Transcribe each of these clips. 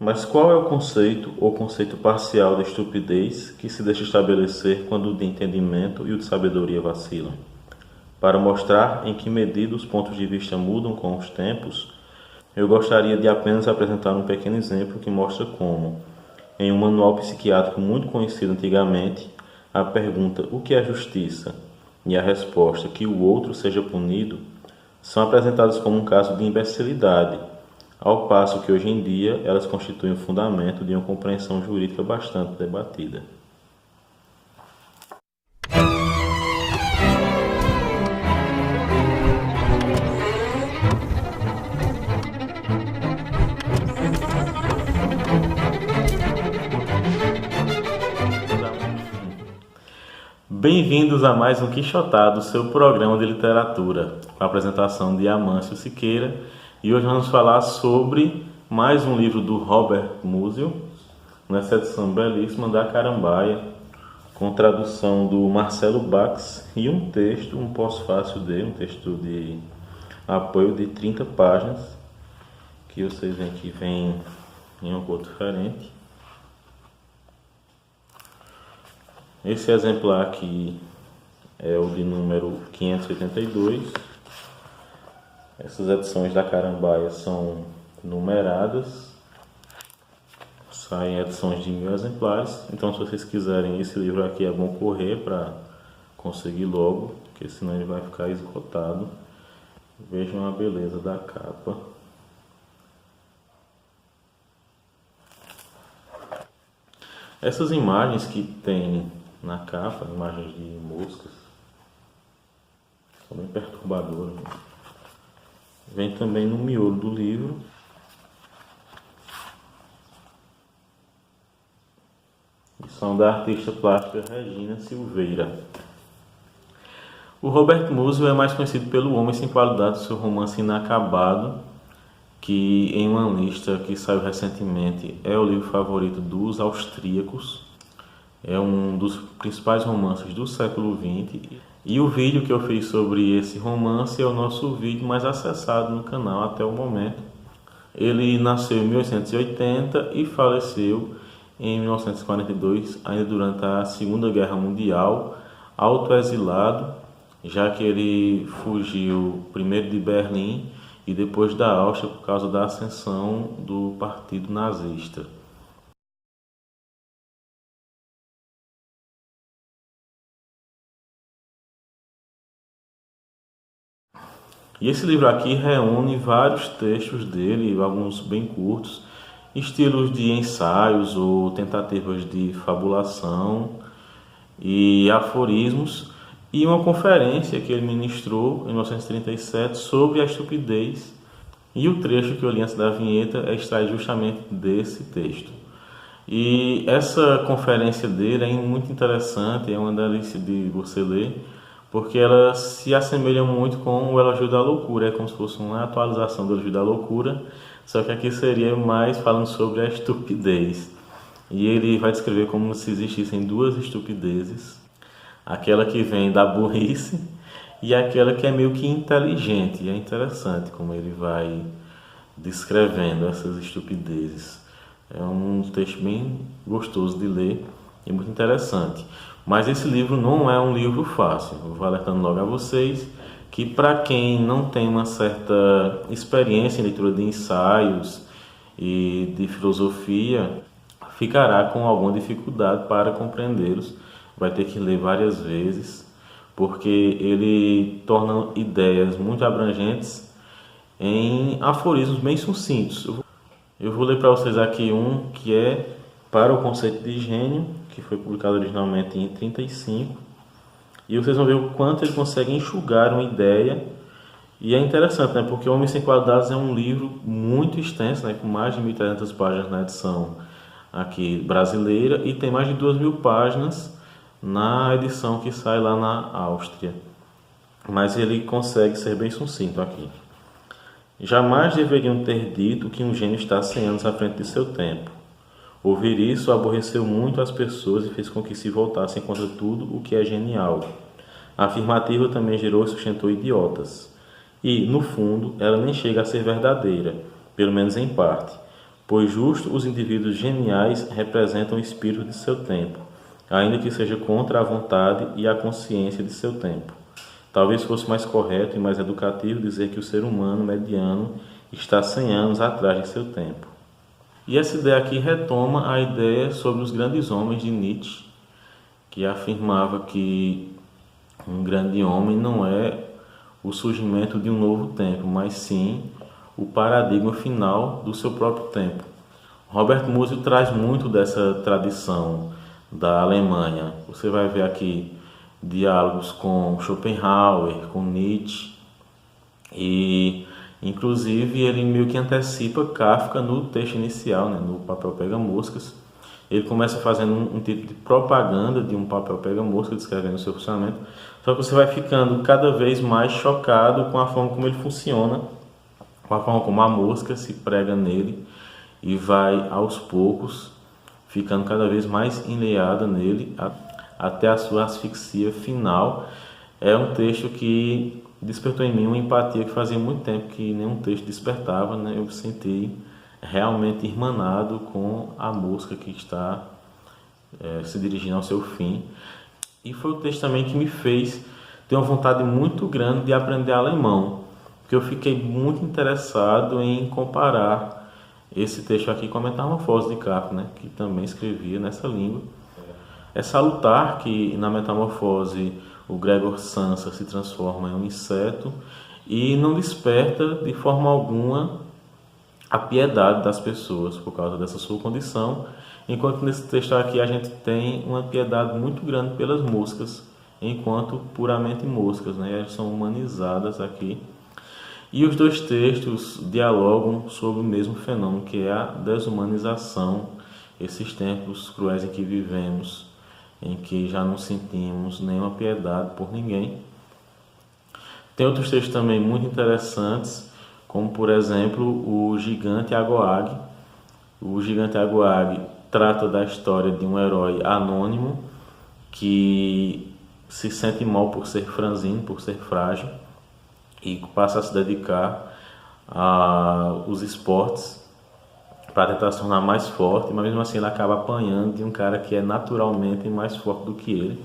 Mas qual é o conceito ou conceito parcial de estupidez que se deixa estabelecer quando o de entendimento e o de sabedoria vacilam? Para mostrar em que medida os pontos de vista mudam com os tempos, eu gostaria de apenas apresentar um pequeno exemplo que mostra como, em um manual psiquiátrico muito conhecido antigamente, a pergunta "o que é justiça?" e a resposta "que o outro seja punido" são apresentadas como um caso de imbecilidade, ao passo que hoje em dia elas constituem o fundamento de uma compreensão jurídica bastante debatida. Bem-vindos a mais um Quixotado, seu programa de literatura, com a apresentação de Amâncio Siqueira. E hoje vamos falar sobre mais um livro do Robert Musil, nessa edição belíssima da Carambaia, com tradução do Marcelo Bax e um texto, um pós-fácil dele, um texto de apoio de 30 páginas, que vocês veem que vem em uma cor diferente. Esse exemplar aqui é o de número 582. Essas edições da Carambaia são numeradas, saem edições de 1000 exemplares. Então, se vocês quiserem esse livro aqui, é bom correr para conseguir logo, porque senão ele vai ficar esgotado. Vejam a beleza da capa. Essas imagens que tem na capa, imagens de moscas, são bem perturbadoras. Vem também no miolo do livro. E são da artista plástica Regina Silveira. O Robert Musil é mais conhecido pelo Homem Sem Qualidade, do seu romance Inacabado, que em uma lista que saiu recentemente é o livro favorito dos austríacos. É um dos principais romances do século XX. E o vídeo que eu fiz sobre esse romance é o nosso vídeo mais acessado no canal até o momento. Ele nasceu em 1880 e faleceu em 1942, ainda durante a Segunda Guerra Mundial, autoexilado, já que ele fugiu primeiro de Berlim e depois da Áustria por causa da ascensão do Partido Nazista. E esse livro aqui reúne vários textos dele, alguns bem curtos, estilos de ensaios ou tentativas de fabulação e aforismos, e uma conferência que ele ministrou em 1937 sobre a estupidez. E o trecho que eu li antes da vinheta é extraído justamente desse texto. E essa conferência dele é muito interessante, é uma delícia de você ler, porque ela se assemelha muito com o Elogio da Loucura. É como se fosse uma atualização do Elogio da Loucura, só que aqui seria mais falando sobre a estupidez. E ele vai descrever como se existissem duas estupidezes, aquela que vem da burrice e aquela que é meio que inteligente. E é interessante como ele vai descrevendo essas estupidezes. É um texto bem gostoso de ler e muito interessante. Mas esse livro não é um livro fácil. Eu vou alertando logo a vocês que, para quem não tem uma certa experiência em leitura de ensaios e de filosofia, ficará com alguma dificuldade para compreendê-los. Vai ter que ler várias vezes, porque ele torna ideias muito abrangentes em aforismos bem sucintos. Eu vou ler para vocês aqui um que é Para o Conceito de Gênio, que foi publicado originalmente em 1935, e vocês vão ver o quanto ele consegue enxugar uma ideia. E é interessante, né? Porque O Homem Sem Qualidades é um livro muito extenso, né? Com mais de 1.300 páginas na edição aqui brasileira, e tem mais de 2.000 páginas na edição que sai lá na Áustria. Mas ele consegue ser bem sucinto aqui. Jamais deveriam ter dito que um gênio está 100 anos à frente de seu tempo. Ouvir isso aborreceu muito as pessoas e fez com que se voltassem contra tudo o que é genial. A afirmativa também gerou e sustentou idiotas. E, no fundo, ela nem chega a ser verdadeira, pelo menos em parte, pois justo os indivíduos geniais representam o espírito de seu tempo, ainda que seja contra a vontade e a consciência de seu tempo. Talvez fosse mais correto e mais educativo dizer que o ser humano mediano está 100 anos atrás de seu tempo. E essa ideia aqui retoma a ideia sobre os grandes homens de Nietzsche, que afirmava que um grande homem não é o surgimento de um novo tempo, mas sim o paradigma final do seu próprio tempo. Robert Musil traz muito dessa tradição da Alemanha. Você vai ver aqui diálogos com Schopenhauer, com Nietzsche, e inclusive ele meio que antecipa Kafka no texto inicial, né, no Papel Pega Moscas. Ele começa fazendo um tipo de propaganda de um papel pega-mosca, descrevendo o seu funcionamento, só que você vai ficando cada vez mais chocado com a forma como ele funciona, com a forma como a mosca se prega nele e vai aos poucos ficando cada vez mais enleada nele até a sua asfixia final. É um texto que despertou em mim uma empatia que fazia muito tempo que nenhum texto despertava, né? Eu senti realmente irmanado com a mosca que está se dirigindo ao seu fim. E foi o texto também que me fez ter uma vontade muito grande de aprender alemão, porque eu fiquei muito interessado em comparar esse texto aqui com a Metamorfose de Kafka, né, que também escrevia nessa língua. É salutar que na Metamorfose o Gregor Samsa se transforma em um inseto e não desperta de forma alguma a piedade das pessoas por causa dessa sua condição, enquanto nesse texto aqui a gente tem uma piedade muito grande pelas moscas, enquanto puramente moscas, né? Elas são humanizadas aqui. E os dois textos dialogam sobre o mesmo fenômeno, que é a desumanização, esses tempos cruéis em que vivemos, em que já não sentimos nenhuma piedade por ninguém. Tem outros textos também muito interessantes, como por exemplo o Gigante Agoag. O Gigante Agoag trata da história de um herói anônimo que se sente mal por ser franzino, por ser frágil, e passa a se dedicar aos esportes para tentar se tornar mais forte, mas mesmo assim ele acaba apanhando de um cara que é naturalmente mais forte do que ele.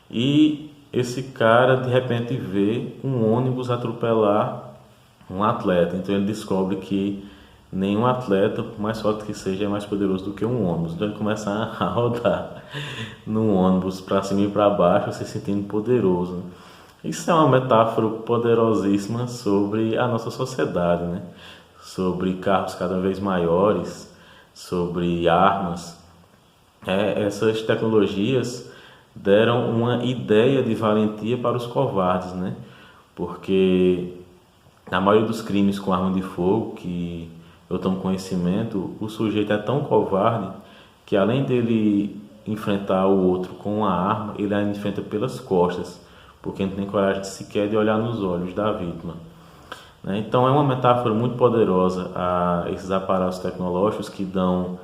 E esse cara de repente vê um ônibus atropelar um atleta, então ele descobre que nenhum atleta, por mais forte que seja, é mais poderoso do que um ônibus. Então ele começa a rodar no ônibus para cima e para baixo, se sentindo poderoso. Isso é uma metáfora poderosíssima sobre a nossa sociedade, né? Sobre carros cada vez maiores, sobre armas. Essas tecnologias deram uma ideia de valentia para os covardes, né? Porque na maioria dos crimes com arma de fogo que eu tomo conhecimento, o sujeito é tão covarde que além dele enfrentar o outro com uma arma, ele ainda enfrenta pelas costas, porque não tem coragem sequer de olhar nos olhos da vítima. Então é uma metáfora muito poderosa a esses aparatos tecnológicos que dão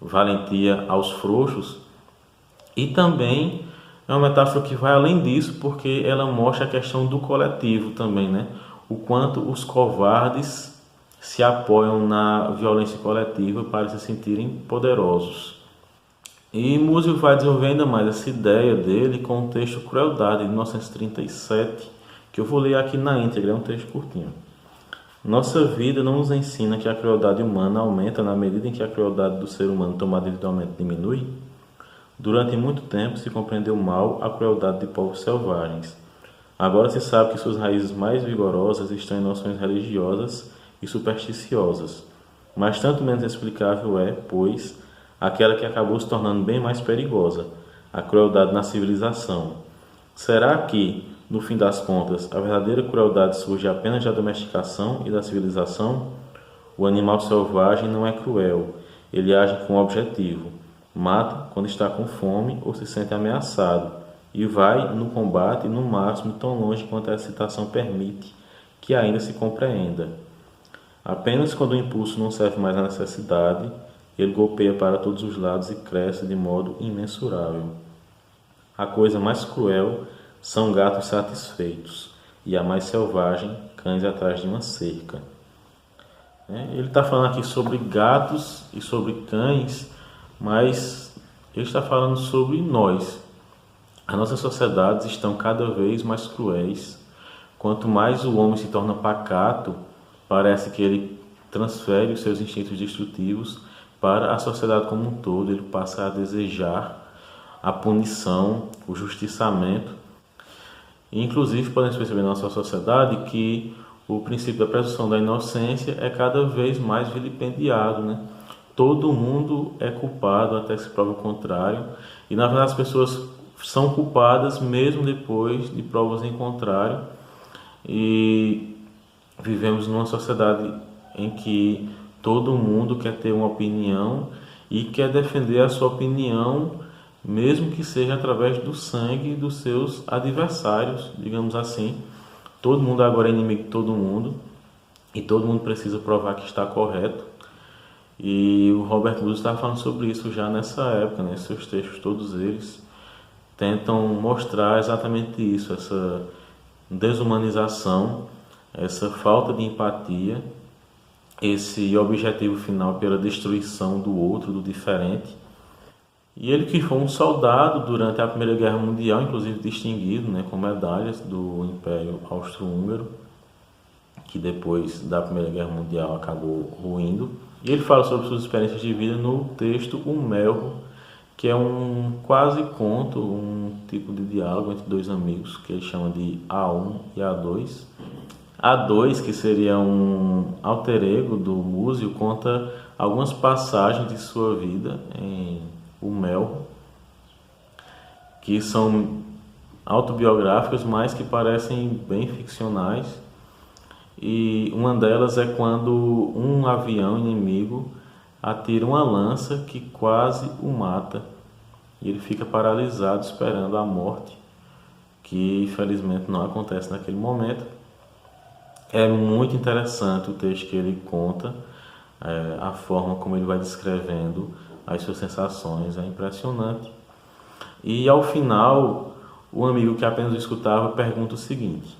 valentia aos frouxos, e também é uma metáfora que vai além disso, porque ela mostra a questão do coletivo também, né? O quanto os covardes se apoiam na violência coletiva para se sentirem poderosos. E Musil vai desenvolver ainda mais essa ideia dele com o texto Crueldade, de 1937, que eu vou ler aqui na íntegra, é um texto curtinho. Nossa vida não nos ensina que a crueldade humana aumenta na medida em que a crueldade do ser humano tomada individualmente diminui? Durante muito tempo se compreendeu mal a crueldade de povos selvagens. Agora se sabe que suas raízes mais vigorosas estão em noções religiosas e supersticiosas. Mas tanto menos explicável é, pois, aquela que acabou se tornando bem mais perigosa, a crueldade na civilização. Será que, no fim das contas, a verdadeira crueldade surge apenas da domesticação e da civilização? O animal selvagem não é cruel, ele age com objetivo. Mata quando está com fome ou se sente ameaçado, e vai no combate no máximo tão longe quanto a excitação permite que ainda se compreenda. Apenas quando o impulso não serve mais à necessidade, ele golpeia para todos os lados e cresce de modo imensurável. A coisa mais cruel são gatos satisfeitos, e a mais selvagem, cães atrás de uma cerca. né? Ele está falando aqui sobre gatos e sobre cães, mas ele está falando sobre nós. As nossas sociedades estão cada vez mais cruéis. Quanto mais o homem se torna pacato, parece que ele transfere os seus instintos destrutivos para a sociedade como um todo. Ele passa a desejar a punição, o justiçamento. E, inclusive, podemos perceber na nossa sociedade que o princípio da presunção da inocência é cada vez mais vilipendiado, né? Todo mundo é culpado até que se prove o contrário. E, na verdade, as pessoas são culpadas mesmo depois de provas em contrário. E vivemos numa sociedade em que todo mundo quer ter uma opinião e quer defender a sua opinião, mesmo que seja através do sangue dos seus adversários, digamos assim. Todo mundo agora é inimigo de todo mundo e todo mundo precisa provar que está correto. E o Robert Musil estava falando sobre isso já nessa época, né? Seus textos, todos eles, tentam mostrar exatamente isso, essa desumanização, essa falta de empatia, esse objetivo final pela destruição do outro, do diferente. E ele que foi um soldado durante a Primeira Guerra Mundial, inclusive distinguido, né, com medalhas do Império Austro-Húngaro, que depois da Primeira Guerra Mundial acabou ruindo. E ele fala sobre suas experiências de vida no texto O Melro, que é um quase conto, um tipo de diálogo entre dois amigos, que ele chama de A1 e A2. A2, que seria um alter ego do Musil, conta algumas passagens de sua vida em O Melro, que são autobiográficas, mas que parecem bem ficcionais. E uma delas é quando um avião inimigo atira uma lança que quase o mata. E ele fica paralisado esperando a morte, que infelizmente não acontece naquele momento. É muito interessante o texto que ele conta, a forma como ele vai descrevendo as suas sensações, é impressionante. E ao final, o amigo que apenas o escutava pergunta o seguinte: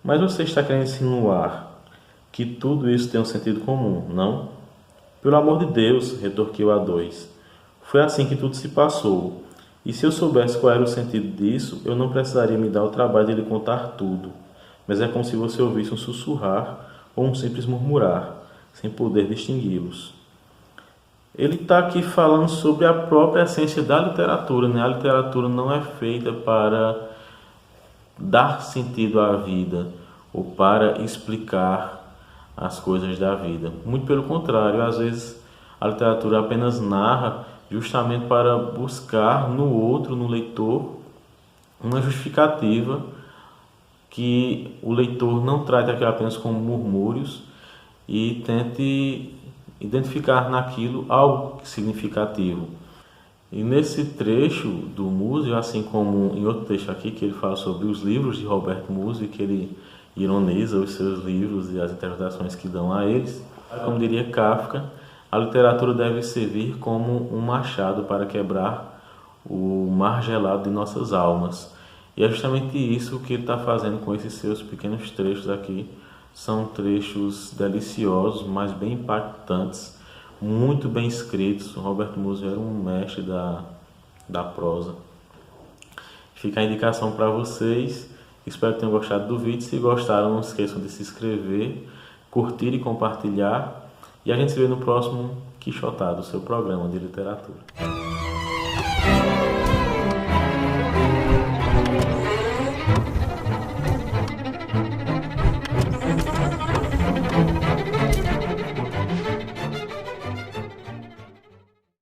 mas você está querendo insinuar que tudo isso tem um sentido comum, não? Pelo amor de Deus, retorquiu A2. Foi assim que tudo se passou. E se eu soubesse qual era o sentido disso, eu não precisaria me dar o trabalho de lhe contar tudo. Mas é como se você ouvisse um sussurrar ou um simples murmurar, sem poder distingui-los. Ele está aqui falando sobre a própria essência da literatura, né? A literatura não é feita para dar sentido à vida ou para explicar as coisas da vida. Muito pelo contrário, às vezes a literatura apenas narra justamente para buscar no outro, no leitor, uma justificativa que o leitor não trate aquilo apenas como murmúrios e tente identificar naquilo algo significativo. E nesse trecho do Musil, assim como em outro texto aqui, que ele fala sobre os livros de Robert Musil, que ele ironiza os seus livros e as interpretações que dão a eles, como diria Kafka, a literatura deve servir como um machado para quebrar o mar gelado de nossas almas. E é justamente isso que ele está fazendo com esses seus pequenos trechos aqui. São trechos deliciosos, mas bem impactantes, muito bem escritos. O Robert Musil era um mestre da prosa. Fica a indicação para vocês. Espero que tenham gostado do vídeo. Se gostaram, não esqueçam de se inscrever, curtir e compartilhar. E a gente se vê no próximo Quixotado, seu programa de literatura.